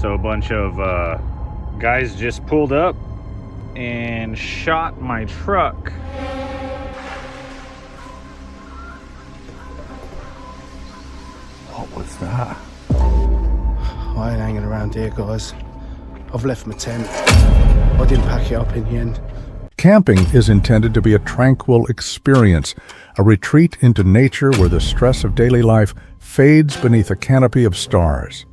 So a bunch of guys just pulled up and shot my truck. What was that? I ain't hanging around here, guys. I've left my tent. I didn't pack it up in the end. Camping is intended to be a tranquil experience, a retreat into nature where the stress of daily life fades beneath a canopy of stars.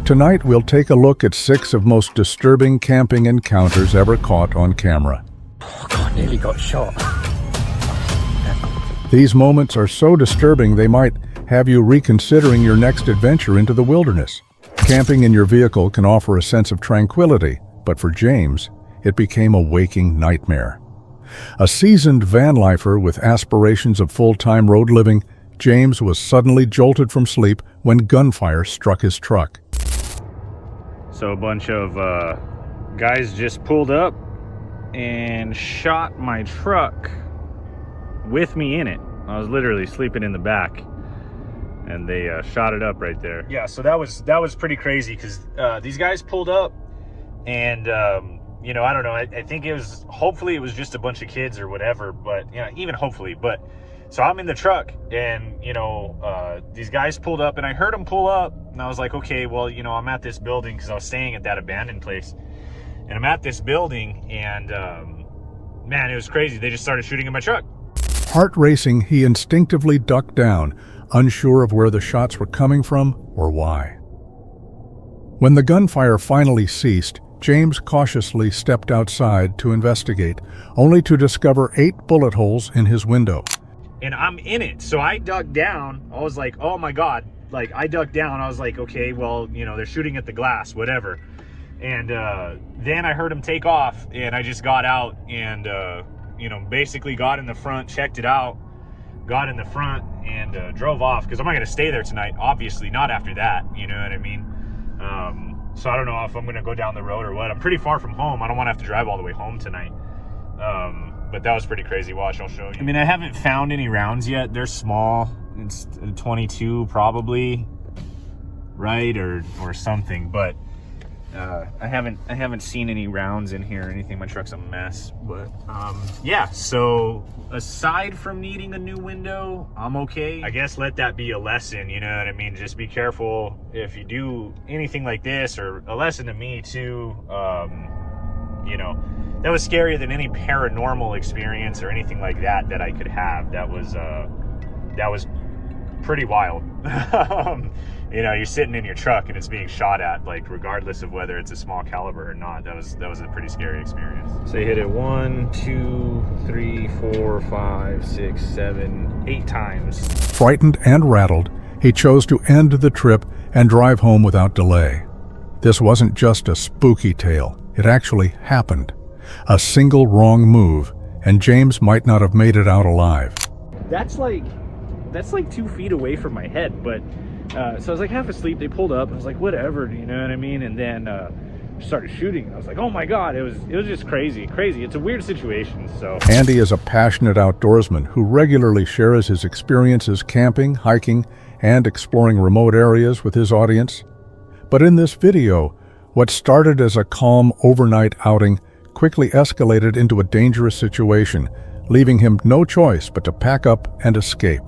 Tonight, we'll take a look at 6 of most disturbing camping encounters ever caught on camera. Oh, God, nearly got shot. These moments are so disturbing they might have you reconsidering your next adventure into the wilderness. Camping in your vehicle can offer a sense of tranquility, but for James, it became a waking nightmare. A seasoned van lifer with aspirations of full-time road living, James was suddenly jolted from sleep when gunfire struck his truck. So a bunch of guys just pulled up and shot my truck with me in it. I was literally sleeping in the back, and they shot it up right there. Yeah, so that was pretty crazy because these guys pulled up, and you know, I don't know. I think hopefully it was just a bunch of kids or whatever, but you know, even hopefully. But so I'm in the truck, and you know, these guys pulled up, and I heard them pull up, and I was like, okay, well, you know, I'm at this building because I was staying at that abandoned place, and I'm at this building, and man, it was crazy. They just started shooting at my truck. Heart racing, he instinctively ducked down, unsure of where the shots were coming from or why. When the gunfire finally ceased, James cautiously stepped outside to investigate, only to discover 8 bullet holes in his window. And I'm in it, so I ducked down. I was like, oh my God. Like, I ducked down. I was like, okay, well, you know, they're shooting at the glass, whatever. And then I heard them take off, and I just got out and, you know, basically got in the front, checked it out, got in the front, and drove off, because I'm not going to stay there tonight, obviously, not after that, you know what I mean? So I don't know if I'm going to go down the road or what. I'm pretty far from home. I don't want to have to drive all the way home tonight. But that was pretty crazy. Watch, I'll show you. I mean, I haven't found any rounds yet. They're small. It's 22 probably, right? Or something, but I haven't seen any rounds in here or anything. My truck's a mess, but yeah, so aside from needing a new window, I'm okay. I guess let that be a lesson, you know what I mean? Just be careful if you do anything like this, or a lesson to me too. You know, that was scarier than any paranormal experience or anything like that I could have. That was pretty wild. You know, you're sitting in your truck and it's being shot at, like, regardless of whether it's a small caliber or not. That was a pretty scary experience. So you hit it 1, 2, 3, 4, 5, 6, 7, 8 times. Frightened and rattled, he chose to end the trip and drive home without delay. This wasn't just a spooky tale. It actually happened. A single wrong move, and James might not have made it out alive. That's like 2 feet away from my head, but so I was like half asleep. They pulled up. I was like, whatever, you know what I mean? And then started shooting. And I was like, oh my God, it was just crazy. It's a weird situation. So Andy is a passionate outdoorsman who regularly shares his experiences camping, hiking, and exploring remote areas with his audience. But in this video, what started as a calm overnight outing quickly escalated into a dangerous situation, leaving him no choice but to pack up and escape.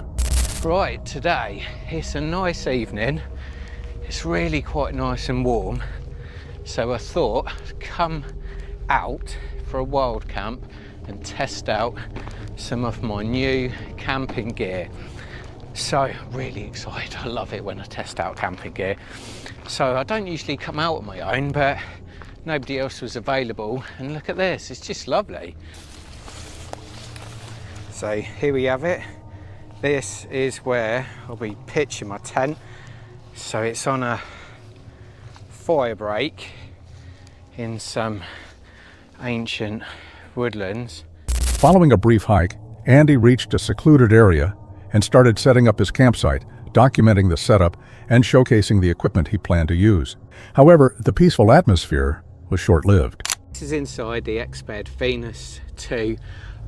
Right, today it's a nice evening. It's really quite nice and warm. So I thought I'd come out for a wild camp and test out some of my new camping gear. So really excited. I love it when I test out camping gear. So I don't usually come out on my own, but nobody else was available. And look at this, it's just lovely. So here we have it. This is where I'll be pitching my tent. So it's on a fire break in some ancient woodlands. Following a brief hike, Andy reached a secluded area and started setting up his campsite, documenting the setup and showcasing the equipment he planned to use. However, the peaceful atmosphere was short-lived. This is inside the Exped Venus 2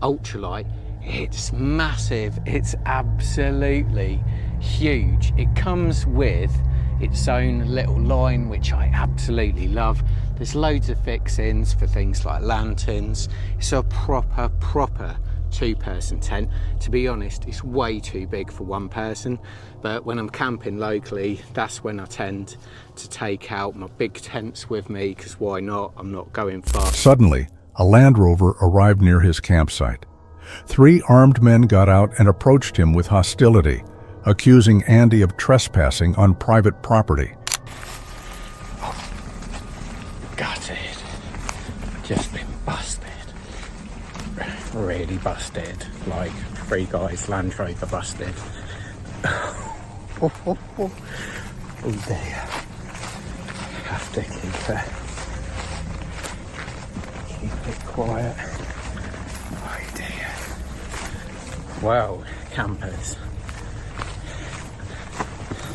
Ultralight. It's massive, it's absolutely huge. It comes with its own little line, which I absolutely love. There's loads of fixings for things like lanterns. It's a proper two-person tent. To be honest, it's way too big for one person, but when I'm camping locally, that's when I tend to take out my big tents with me, because why not? I'm not going far. Suddenly, a Land Rover arrived near his campsite. 3 armed men got out and approached him with hostility, accusing Andy of trespassing on private property. Gutted. Just been busted. Really busted. Like 3 guys Land Rover busted. Oh dear. Have to keep it quiet. Oh dear. Well, campers,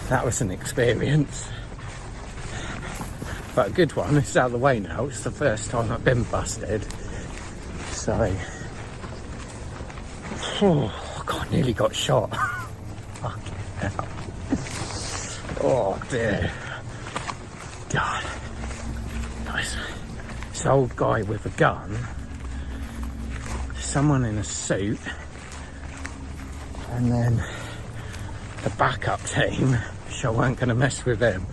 that was an experience, but a good one. It's out of the way now. It's the first time I've been busted, so God, nearly got shot. Fucking hell. Oh dear. God. Nice. This old guy with a gun, someone in a suit, and then the backup team, which I weren't going to mess with them,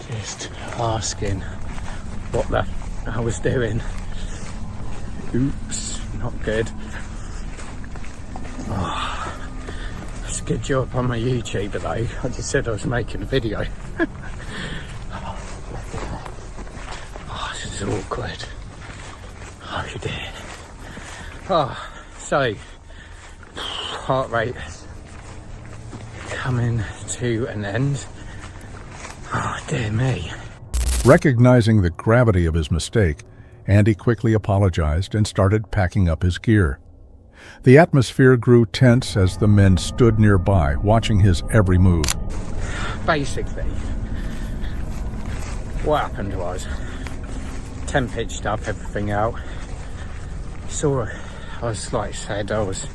just asking what the I was doing. Oops, not good. Oh, it's a good job on my YouTuber though. I just said I was making a video. Oh, this is awkward. Oh dear. Oh, so heart rate coming to an end. Oh dear me. Recognizing the gravity of his mistake, Andy quickly apologized and started packing up his gear. The atmosphere grew tense as the men stood nearby, watching his every move. Basically, what happened was, tent pitched up, everything out. Like I said, I was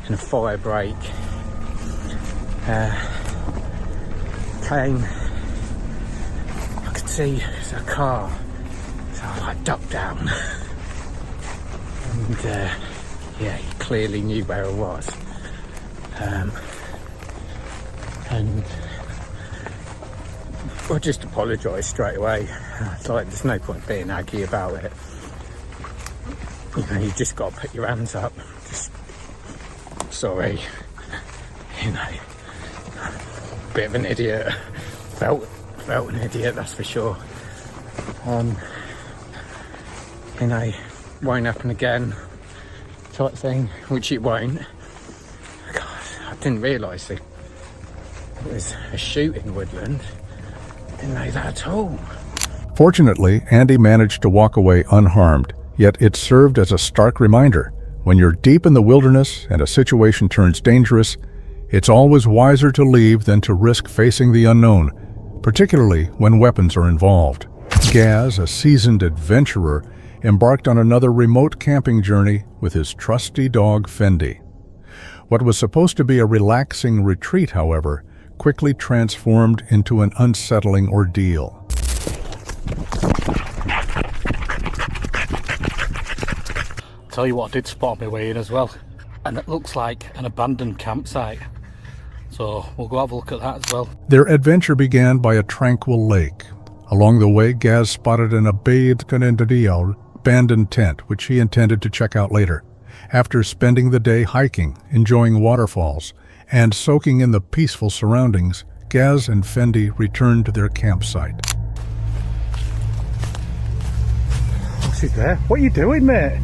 in a fire break. Came, I could see there's a car, so I ducked down. And yeah, he clearly knew where I was. And I just apologised straight away. It's like, there's no point being aggy about it. You know, you just got to put your hands up. Just, sorry, you know, bit of an idiot. Felt an idiot, that's for sure. You know, won't happen again, type thing, which it won't. God, I didn't realise it was a shoot in Woodland. Didn't know that at all. Fortunately, Andy managed to walk away unharmed, yet it served as a stark reminder. When you're deep in the wilderness and a situation turns dangerous, it's always wiser to leave than to risk facing the unknown, particularly when weapons are involved. Gaz, a seasoned adventurer, embarked on another remote camping journey with his trusty dog Fendi. What was supposed to be a relaxing retreat, however, quickly transformed into an unsettling ordeal. Tell you what, I did spot on my way in as well, and it looks like an abandoned campsite, so we'll go have a look at that as well. Their adventure began by a tranquil lake. Along the way, Gaz spotted an abandoned tent, which he intended to check out later. After spending the day hiking, enjoying waterfalls, and soaking in the peaceful surroundings, Gaz and Fendi returned to their campsite. Oh, she's there. What are you doing, mate?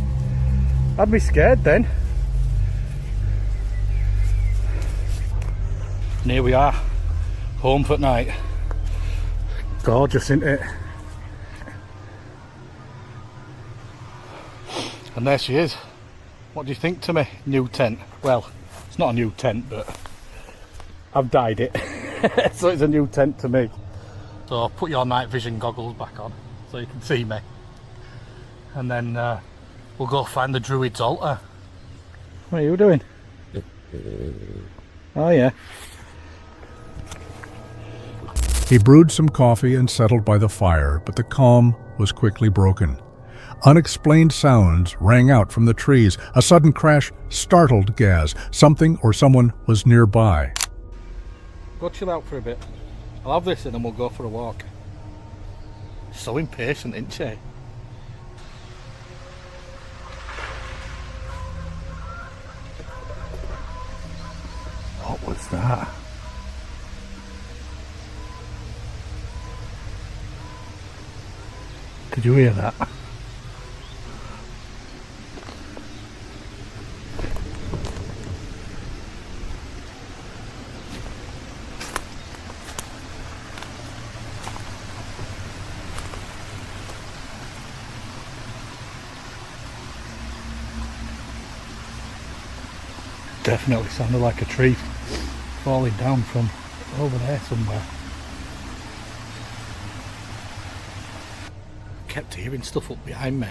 I'd be scared then. And here we are, home for night. Gorgeous, isn't it? And there she is. What do you think to me? New tent. Well, it's not a new tent, but I've dyed it. So it's a new tent to me. So put your night vision goggles back on so you can see me. And then we'll go find the Druid's altar. What are you doing? Oh yeah. He brewed some coffee and settled by the fire, but the calm was quickly broken. Unexplained sounds rang out from the trees. A sudden crash startled Gaz. Something or someone was nearby. Go chill out for a bit. I'll have this and then we'll go for a walk. So impatient, isn't she? What was that? Did you hear that? Definitely sounded like a tree falling down from over there somewhere. Kept hearing stuff up behind me,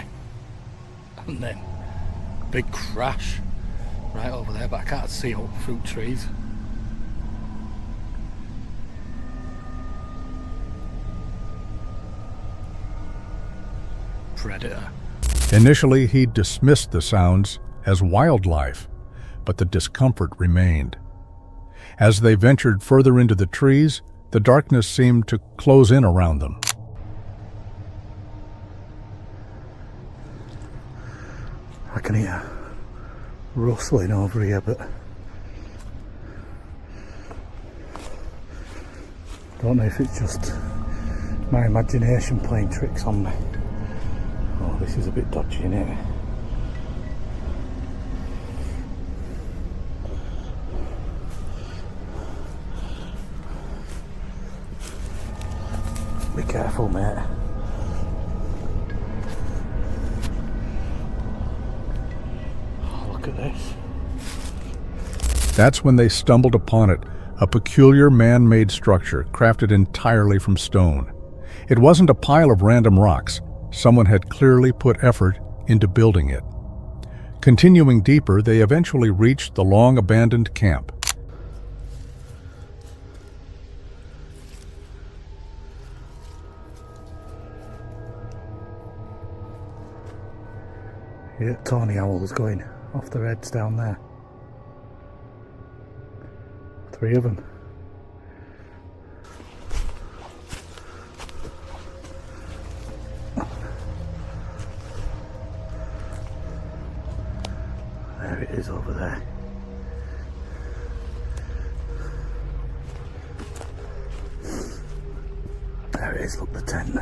and then big crash right over there, but I can't see up through trees. Predator. Initially, he dismissed the sounds as wildlife, but the discomfort remained. As they ventured further into the trees, the darkness seemed to close in around them. I can hear rustling over here, but don't know if it's just my imagination playing tricks on me. Oh, this is a bit dodgy, isn't it? Be careful, mate. Oh, look at this. That's when they stumbled upon it, a peculiar man-made structure crafted entirely from stone. It wasn't a pile of random rocks. Someone had clearly put effort into building it. Continuing deeper, they eventually reached the long-abandoned camp. Yeah, tawny owls going off their heads down there. 3 of them. There it is over there. There it is, look, the tent.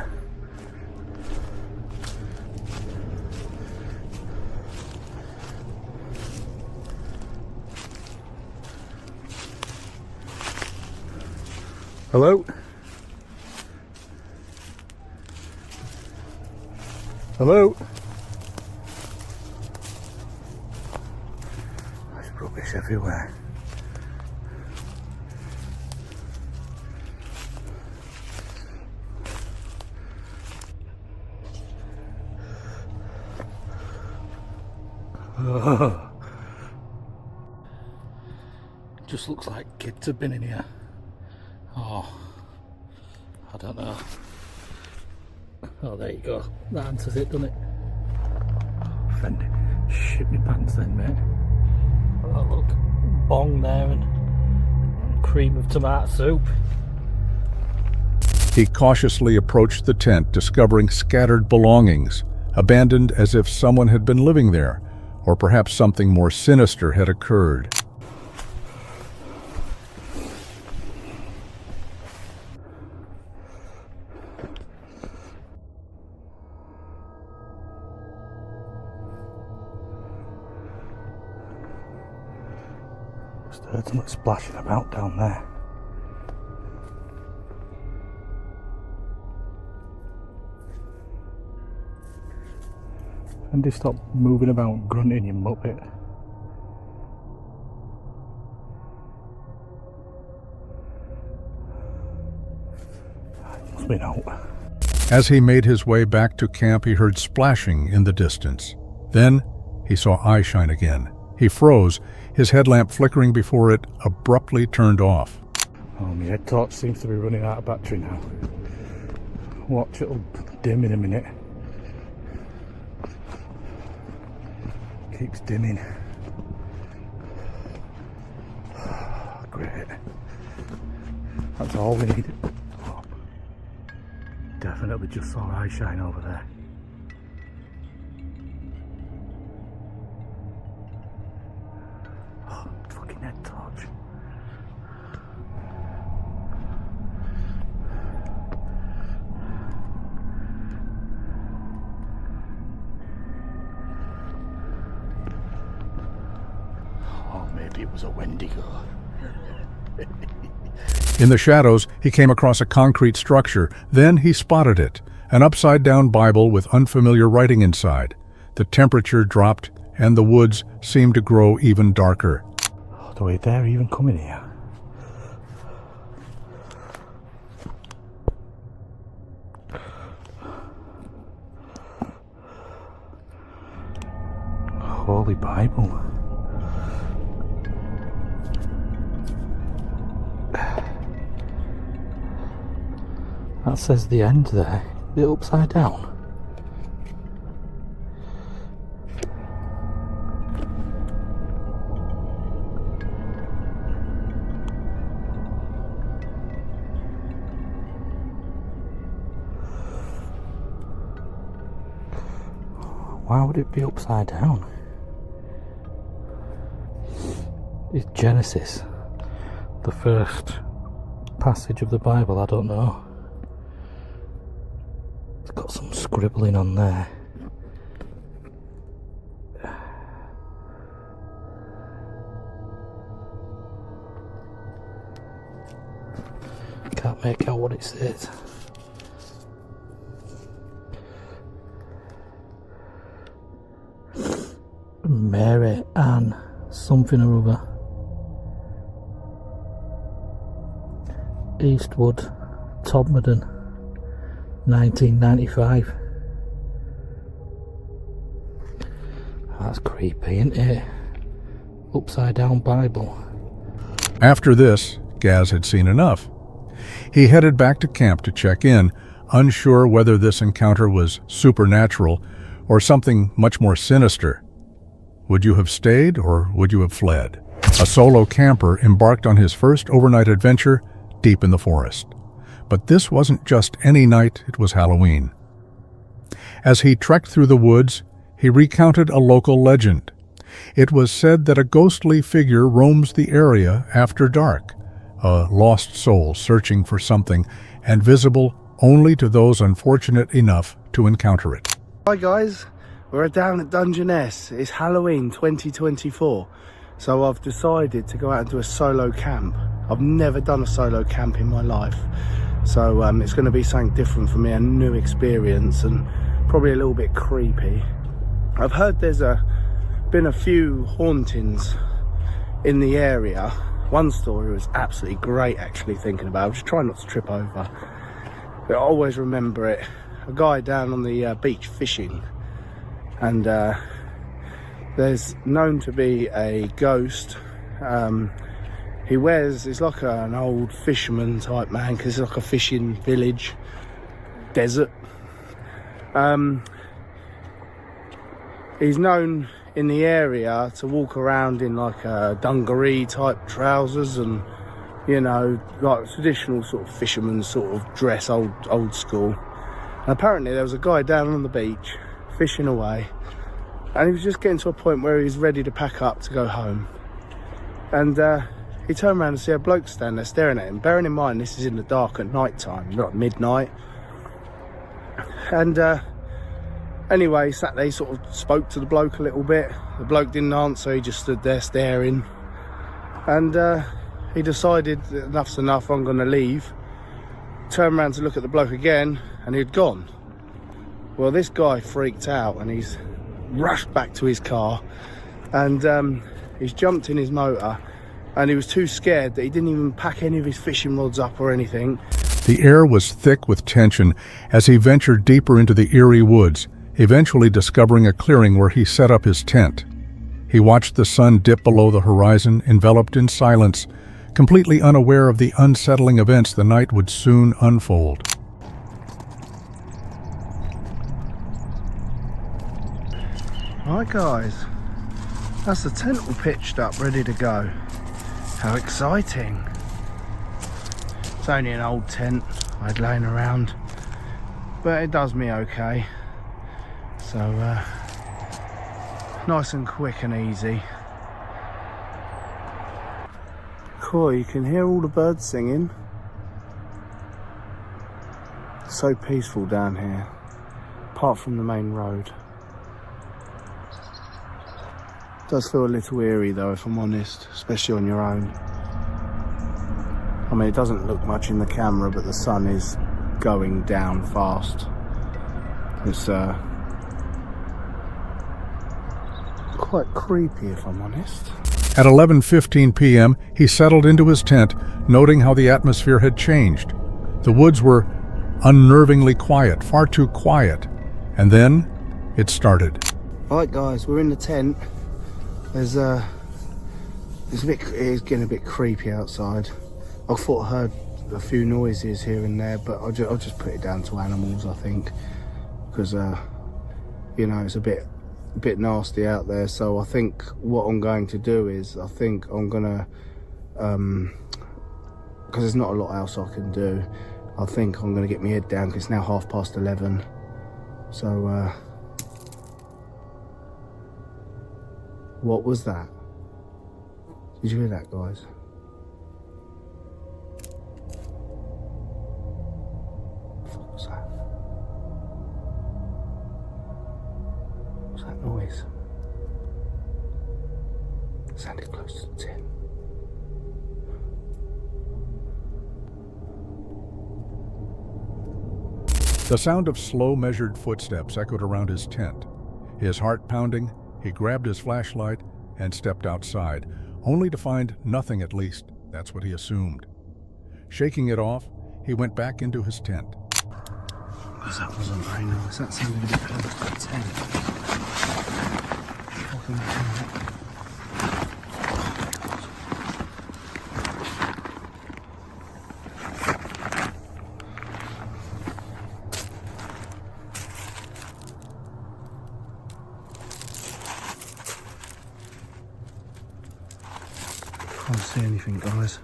Hello? Hello? There's rubbish everywhere. Just looks like kids have been in here. Oh, I don't know. Oh, there you go. That answers it, doesn't it? Friend, shit me pants then, mate. Oh, look. Bong there and cream of tomato soup. He cautiously approached the tent, discovering scattered belongings, abandoned as if someone had been living there, or perhaps something more sinister had occurred. Just heard something splashing about down there. And they stop moving about grunting, you muppet. Must be out. As he made his way back to camp, he heard splashing in the distance. Then he saw eye shine again. He froze, his headlamp flickering before it abruptly turned off. Oh, my head torch seems to be running out of battery now. Watch, it'll dim in a minute. Keeps dimming. Great. That's all we needed. Oh, definitely just saw eye shine over there. Oh, fucking head torch. Oh, maybe it was a Wendigo. In the shadows, he came across a concrete structure. Then he spotted it, an upside-down Bible with unfamiliar writing inside. The temperature dropped, and the woods seemed to grow even darker. Oh, the way they're even coming here. Holy Bible. That says the end there. Is it upside down? Why would it be upside down? It's Genesis, the first passage of the Bible. I don't know. It's got some scribbling on there. Can't make out what it says. Mary Ann something or other. Eastwood, Todmorden, 1995. That's creepy, isn't it? Upside down Bible. After this, Gaz had seen enough. He headed back to camp to check in, unsure whether this encounter was supernatural or something much more sinister. Would you have stayed or would you have fled? A solo camper embarked on his first overnight adventure deep in the forest. But this wasn't just any night, it was Halloween. As he trekked through the woods, he recounted a local legend. It was said that a ghostly figure roams the area after dark, a lost soul searching for something and visible only to those unfortunate enough to encounter it. Hi guys, we're down at Dungeness. It's Halloween 2024, so I've decided to go out and do a solo camp. I've never done a solo camp in my life, so it's going to be something different for me, a new experience and probably a little bit creepy. I've heard there's been a few hauntings in the area. One story was absolutely great actually thinking about it. I was just trying not to trip over, but I always remember it. A guy down on the beach fishing, and there's known to be a ghost. He wears, he's like an old fisherman type man, because it's like a fishing village, desert. He's known in the area to walk around in like dungaree type trousers and, you know, like traditional sort of fisherman sort of dress, old school. And apparently there was a guy down on the beach fishing away, and he was just getting to a point where he was ready to pack up to go home, and he turned around and see a bloke standing there staring at him. Bearing in mind this is in the dark at night time, not midnight. And anyway, he sat there, he sort of spoke to the bloke a little bit. The bloke didn't answer, he just stood there staring, and he decided that enough's enough, I'm gonna leave. Turned around to look at the bloke again, and he'd gone. Well, this guy freaked out and he's rushed back to his car, and he's jumped in his motor, and he was too scared that he didn't even pack any of his fishing rods up or anything. The air was thick with tension as he ventured deeper into the eerie woods, eventually discovering a clearing where he set up his tent. He watched the sun dip below the horizon, enveloped in silence, completely unaware of the unsettling events the night would soon unfold. Hi guys, that's the tent all pitched up, ready to go. How exciting. It's only an old tent I'd laying around, but it does me okay. So nice and quick and easy. Cool, you can hear all the birds singing. It's so peaceful down here, apart from the main road. Does feel a little eerie though, if I'm honest, especially on your own. I mean, it doesn't look much in the camera, but the sun is going down fast. It's quite creepy, if I'm honest. At 11:15 p.m., he settled into his tent, noting how the atmosphere had changed. The woods were unnervingly quiet, far too quiet. And then it started. Alright guys, we're in the tent. It's getting a bit creepy outside. I thought I heard a few noises here and there, but I'll just put it down to animals, I think, because you know, it's a bit nasty out there. So I think what I'm going to do is, I think I'm gonna, because there's not a lot else I can do, I think I'm gonna get my head down, because it's now 11:30. So what was that? Did you hear that, guys? What the fuck was that? What was that noise? It sounded close to the tent. The sound of slow, measured footsteps echoed around his tent. His heart pounding, he grabbed his flashlight and stepped outside, only to find nothing. At least that's what he assumed. Shaking it off, he went back into his tent. Because that wasn't very nice. That sounded a bit close to the tent. Can't see anything, guys.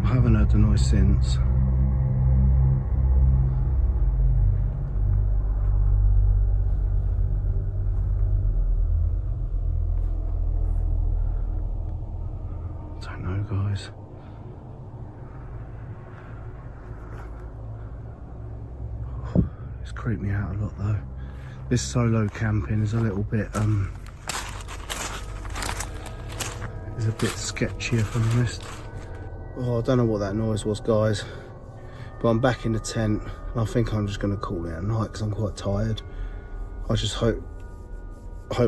I haven't heard the noise since. Don't know, guys. It's creeped me out a lot though. This solo camping is a little bit is a bit sketchy, if I'm honest. Oh, I don't know what that noise was, guys, but I'm back in the tent and I think I'm just going to call it a night because I'm quite tired. I just hope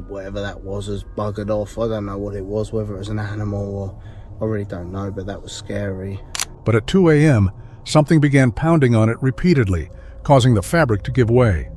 whatever that was has buggered off. I don't know what it was, whether it was an animal or I really don't know, but that was scary. But at 2 a.m., something began pounding on it repeatedly, causing the fabric to give way.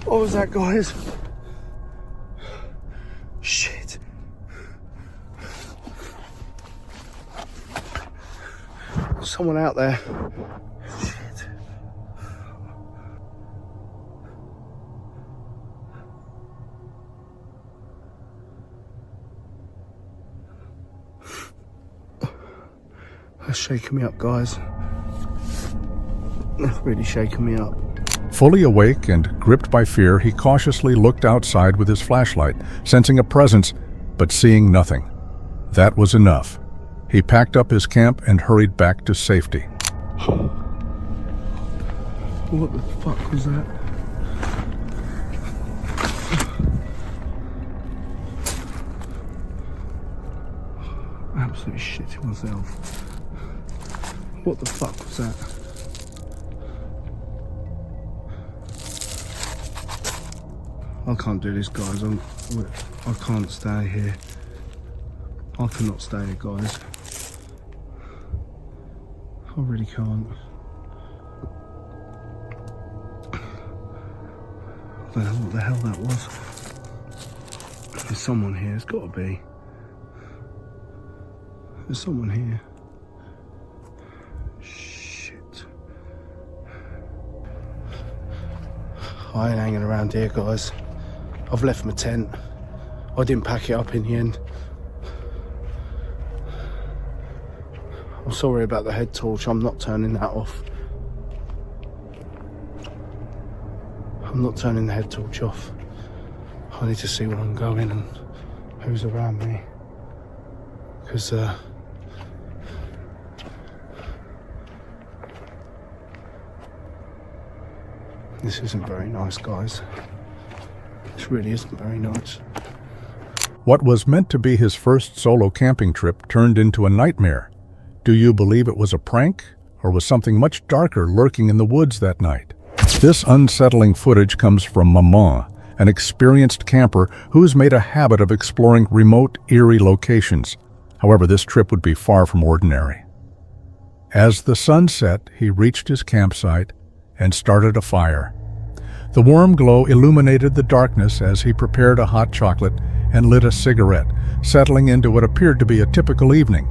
What was that, guys? Shit. There's someone out there. Shit. That's shaking me up, guys. That's really shaking me up. Fully awake and gripped by fear, he cautiously looked outside with his flashlight, sensing a presence, but seeing nothing. That was enough. He packed up his camp and hurried back to safety. What the fuck was that? Absolutely shitting myself. What the fuck was that? I can't do this, guys. I can't stay here. I cannot stay here, guys. I really can't. I don't know what the hell that was. There's someone here. There's got to be. There's someone here. Shit. I ain't hanging around here, guys. I've left my tent. I didn't pack it up in the end. I'm sorry about the head torch. I'm not turning that off. I'm not turning the head torch off. I need to see where I'm going and who's around me. Because, this isn't very nice, guys. This really isn't very nice. What was meant to be his first solo camping trip turned into a nightmare. Do you believe it was a prank, or was something much darker lurking in the woods that night? This unsettling footage comes from Maman, an experienced camper who's made a habit of exploring remote, eerie locations. However, this trip would be far from ordinary. As the sun set, he reached his campsite and started a fire. The warm glow illuminated the darkness as he prepared a hot chocolate and lit a cigarette, settling into what appeared to be a typical evening.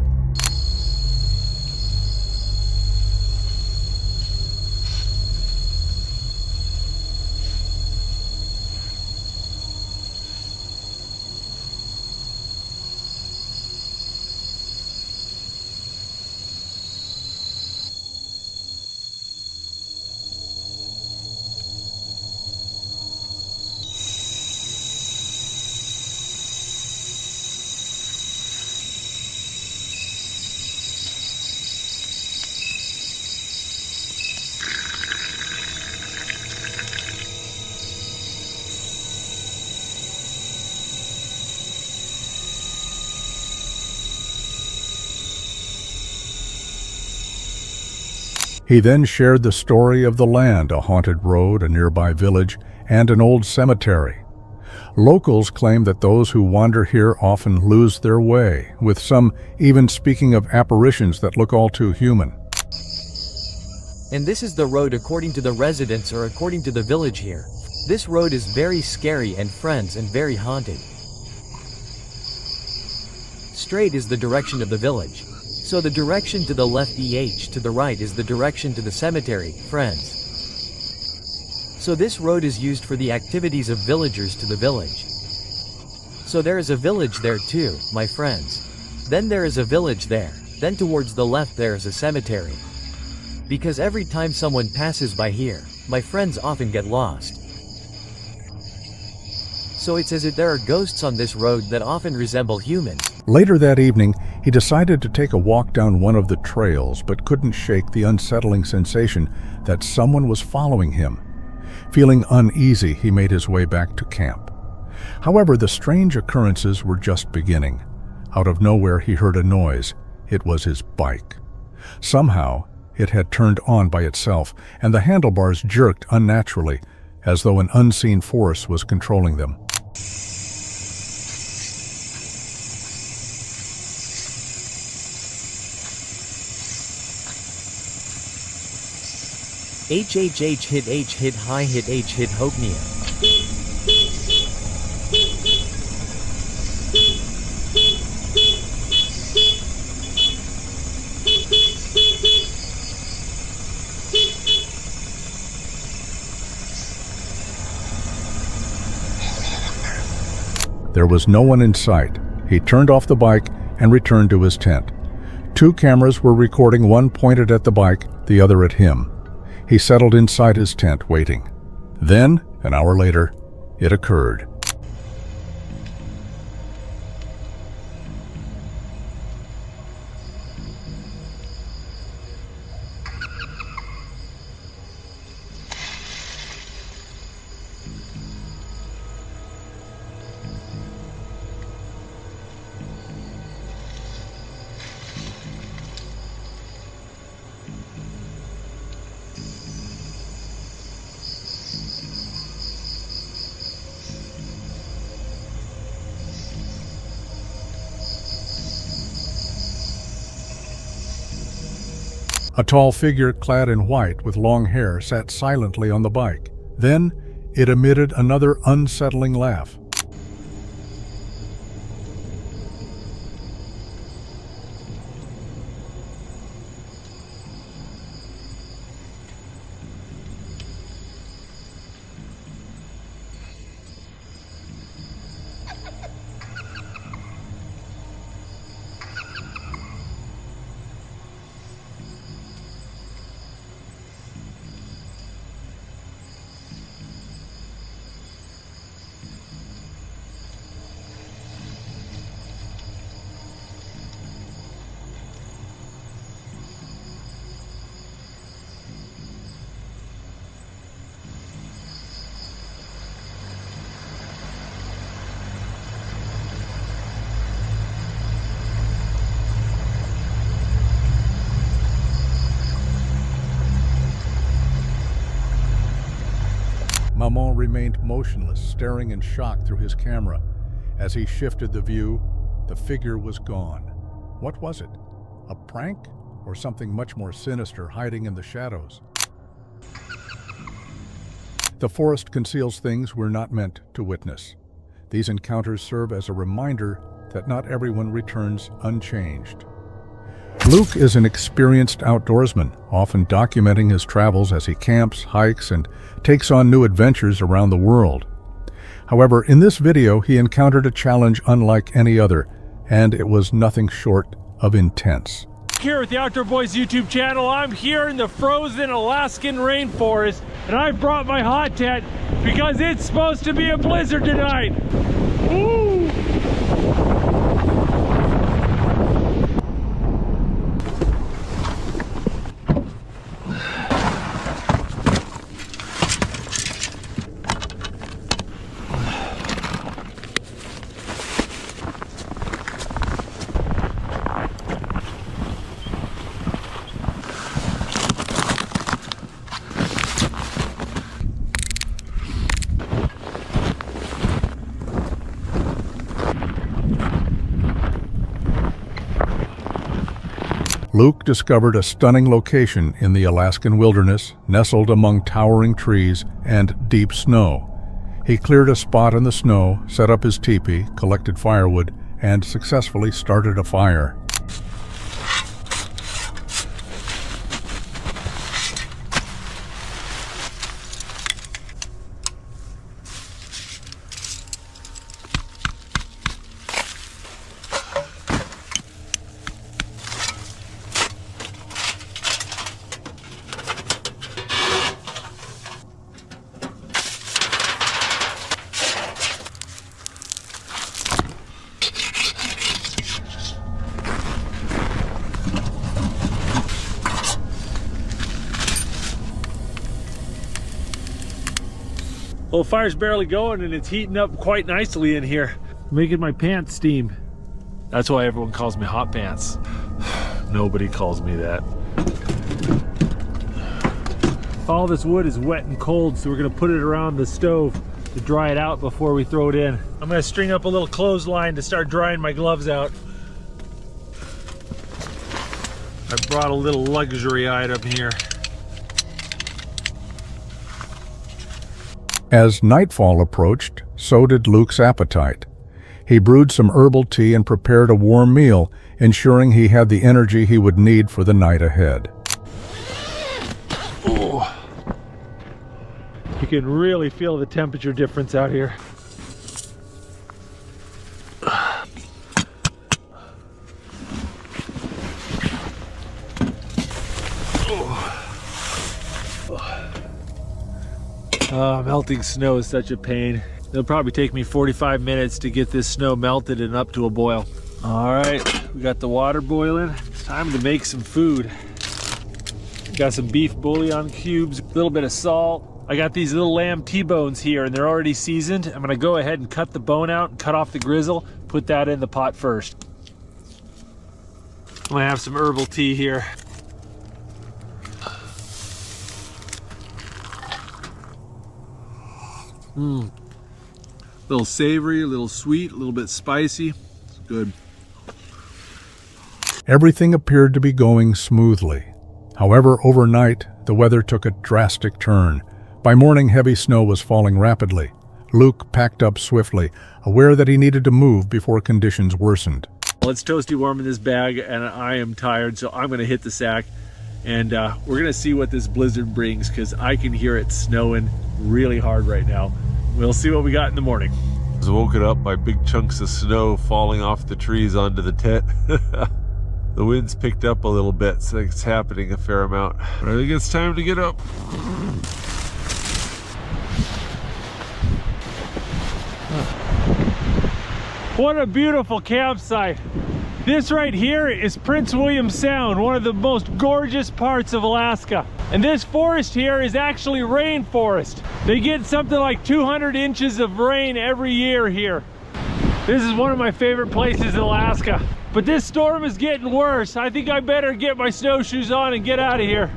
He then shared the story of the land, a haunted road, a nearby village, and an old cemetery. Locals claim that those who wander here often lose their way, with some even speaking of apparitions that look all too human. And this is the road according to the residents or according to the village here. This road is very scary and friends and very haunted. Straight is the direction of the village. So the direction to the left to the right is the direction to the cemetery, friends. So this road is used for the activities of villagers to the village. So there is a village there too, my friends. Then there is a village there, then towards the left there is a cemetery. Because every time someone passes by here, my friends often get lost. So it's as if there are ghosts on this road that often resemble humans. Later that evening, he decided to take a walk down one of the trails, but couldn't shake the unsettling sensation that someone was following him. Feeling uneasy, he made his way back to camp. However, the strange occurrences were just beginning. Out of nowhere, he heard a noise. It was his bike. Somehow, it had turned on by itself, and the handlebars jerked unnaturally, as though an unseen force was controlling them. HHH hit H hit high hit H hit Hopnia. There was no one in sight. He turned off the bike and returned to his tent. 2 cameras were recording, one pointed at the bike, the other at him. He settled inside his tent, waiting. Then, an hour later, it occurred. A tall figure clad in white with long hair sat silently on the bike. Then it emitted another unsettling laugh. Maman remained motionless, staring in shock through his camera. As he shifted the view, the figure was gone. What was it? A prank? Or something much more sinister hiding in the shadows? The forest conceals things we're not meant to witness. These encounters serve as a reminder that not everyone returns unchanged. Luke is an experienced outdoorsman, often documenting his travels as he camps, hikes, and takes on new adventures around the world. However, in this video, he encountered a challenge unlike any other, and it was nothing short of intense. Here at the Outdoor Boys YouTube channel, I'm here in the frozen Alaskan rainforest, and I brought my hot tent because it's supposed to be a blizzard tonight. Woo! Luke discovered a stunning location in the Alaskan wilderness, nestled among towering trees and deep snow. He cleared a spot in the snow, set up his teepee, collected firewood, and successfully started a fire. Well, the fire's barely going and it's heating up quite nicely in here, making my pants steam. That's why everyone calls me Hot Pants. Nobody calls me that. All this wood is wet and cold, so we're gonna put it around the stove to dry it out before we throw it in. I'm gonna string up a little clothesline to start drying my gloves out. I brought a little luxury item here. As nightfall approached, so did Luke's appetite. He brewed some herbal tea and prepared a warm meal, ensuring he had the energy he would need for the night ahead. Ooh. You can really feel the temperature difference out here. Melting snow is such a pain. It'll probably take me 45 minutes to get this snow melted and up to a boil. All right, we got the water boiling. It's time to make some food. Got some beef bouillon cubes, a little bit of salt. I got these little lamb T-bones here and they're already seasoned. I'm gonna go ahead and cut the bone out and cut off the grizzle, put that in the pot first. I'm gonna have some herbal tea here. A little savory, a little sweet, a little bit spicy. It's good. Everything appeared to be going smoothly. However, overnight, the weather took a drastic turn. By morning, heavy snow was falling rapidly. Luke packed up swiftly, aware that he needed to move before conditions worsened. Well, it's toasty warm in this bag and I am tired, so I'm gonna hit the sack and we're gonna see what this blizzard brings because I can hear it snowing really hard right now. We'll see what we got in the morning. I was woken up by big chunks of snow falling off the trees onto the tent. The wind's picked up a little bit, so it's happening a fair amount. But I think it's time to get up. What a beautiful campsite. This right here is Prince William Sound, one of the most gorgeous parts of Alaska. And this forest here is actually rainforest. They get something like 200 inches of rain every year here. This is one of my favorite places in Alaska. But this storm is getting worse. I think I better get my snowshoes on and get out of here.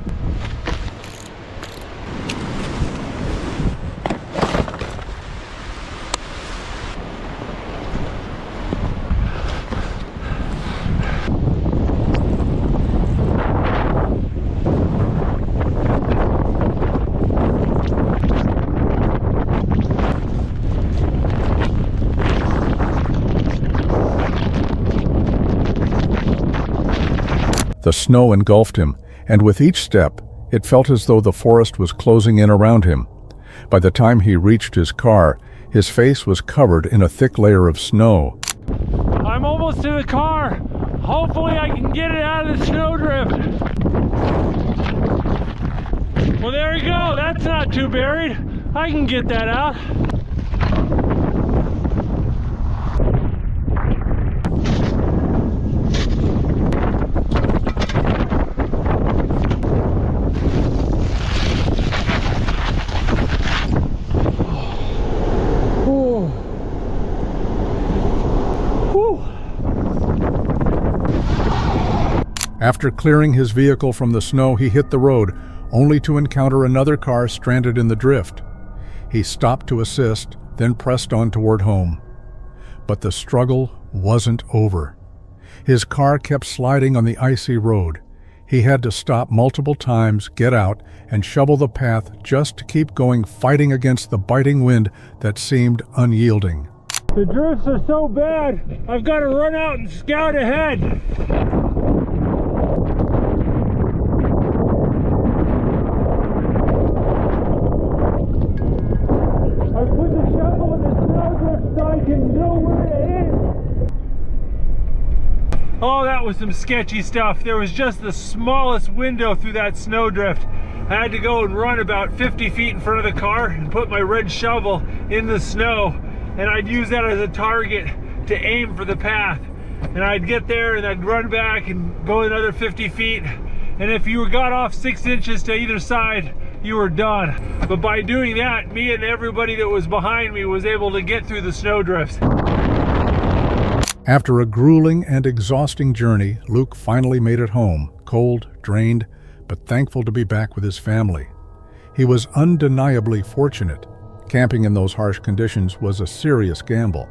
The snow engulfed him, and with each step, it felt as though the forest was closing in around him. By the time he reached his car, his face was covered in a thick layer of snow. I'm almost to the car. Hopefully I can get it out of the snowdrift. Well, there you go. That's not too buried. I can get that out. After clearing his vehicle from the snow, he hit the road, only to encounter another car stranded in the drift. He stopped to assist, then pressed on toward home. But the struggle wasn't over. His car kept sliding on the icy road. He had to stop multiple times, get out, and shovel the path just to keep going, fighting against the biting wind that seemed unyielding. The drifts are so bad, I've got to run out and scout ahead. Oh, that was some sketchy stuff. There was just the smallest window through that snowdrift. I had to go and run about 50 feet in front of the car and put my red shovel in the snow, and I'd use that as a target to aim for the path. And I'd get there and I'd run back and go another 50 feet. And if you got off 6 inches to either side, you were done. But by doing that, me and everybody that was behind me was able to get through the snowdrifts. After a grueling and exhausting journey, Luke finally made it home, cold, drained, but thankful to be back with his family. He was undeniably fortunate. Camping in those harsh conditions was a serious gamble.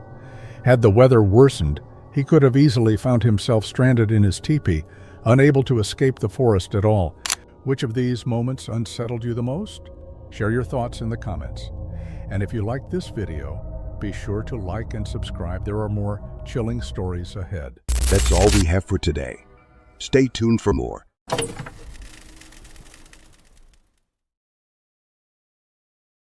Had the weather worsened, he could have easily found himself stranded in his teepee, unable to escape the forest at all. Which of these moments unsettled you the most? Share your thoughts in the comments. And if you liked this video, be sure to like and subscribe. There are more chilling stories ahead. That's all we have for today. Stay tuned for more.